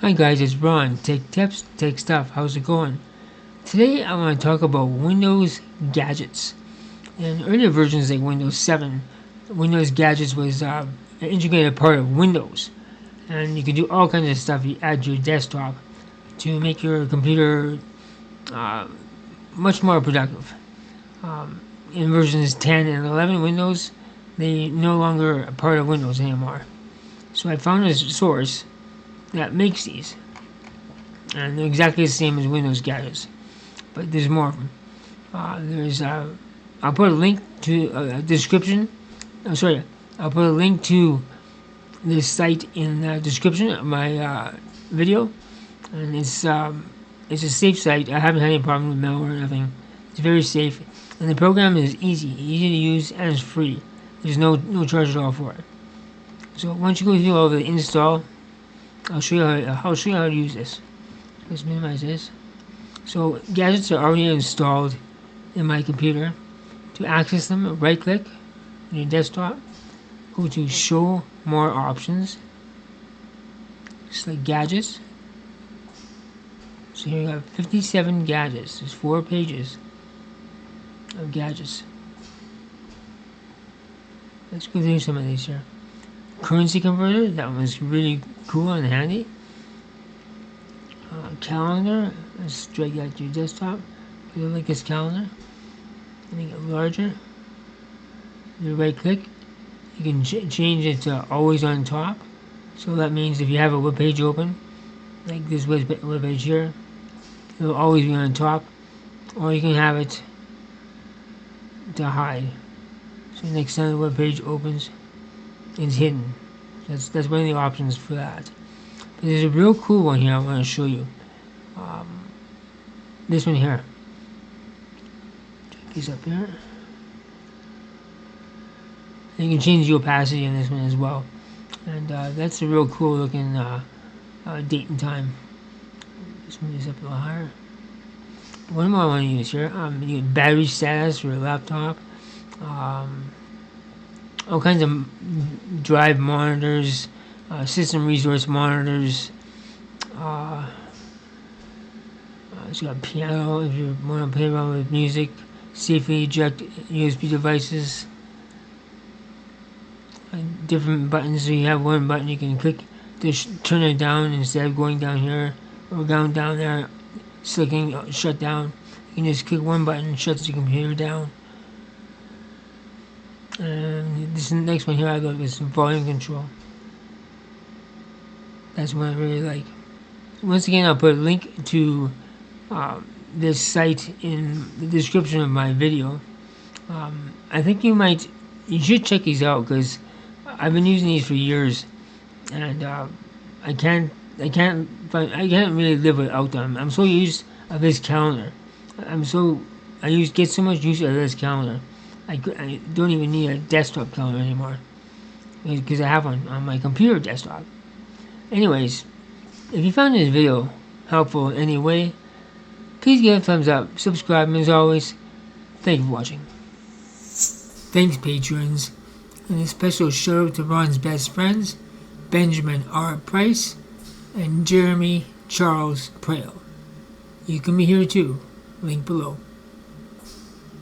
Hi guys, it's Ron. Take tips, take stuff. How's it going? Today I want to talk about Windows gadgets. In earlier versions like Windows 7, Windows gadgets was an integrated part of Windows. And you can do all kinds of stuff you add to your desktop to make your computer uh, much more productive. In versions 10 and 11 Windows, they no longer a part of Windows anymore. So I found a source that makes these. And they're exactly the same as Windows gadgets, but there's more of them. I'll put a link to a description. I'll put a link to this site in the description of my video, and it's a safe site. I haven't had any problem with malware or anything. It's very safe, and the program is easy to use, and it's free. There's no charge at all for it. So once you go through all the install, I'll show you how to use this. Let's minimize this. So gadgets are already installed in my computer. To access them, right click on your desktop, go to show more options, select gadgets. So here you have 57 gadgets. There's 4 pages of gadgets. Let's go through some of these here. Currency converter, that one was really cool and handy. Calendar, let's drag that to your desktop. You'll like this calendar. Make it larger. You right click. You can change it to always on top. So that means if you have a web page open, like this web page here, it'll always be on top. Or you can have it to hide. So next time the web page opens, it's hidden. That's one of the options for that. But there's a real cool one here I want to show you. This one here. Check these up here. And you can change the opacity on this one as well. And that's a real cool looking date and time. Let's move this up a little higher. One more I want to use here. You get battery status for your laptop. All kinds of drive monitors, system resource monitors. It's got a piano if you want to play around with music. Safely eject USB devices. Different buttons. So you have one button you can click to turn it down instead of going down here or down there, selecting shut down. You can just click one button, shuts the computer down. And this next one here I love is volume control. That's one I really like. Once again, I'll put a link to this site in the description of my video. I think you should check these out because I've been using these for years, and I can't really live without them. I'm so used of this calendar. Get so much use out of this calendar. I don't even need a desktop calendar anymore because I have one on my computer desktop. Anyways, if you found this video helpful in any way, please give it a thumbs up, subscribe, and as always, thank you for watching. Thanks, patrons, and a special shout out to Ron's best friends, Benjamin R. Price and Jeremy Charles Prale. You can be here too, link below.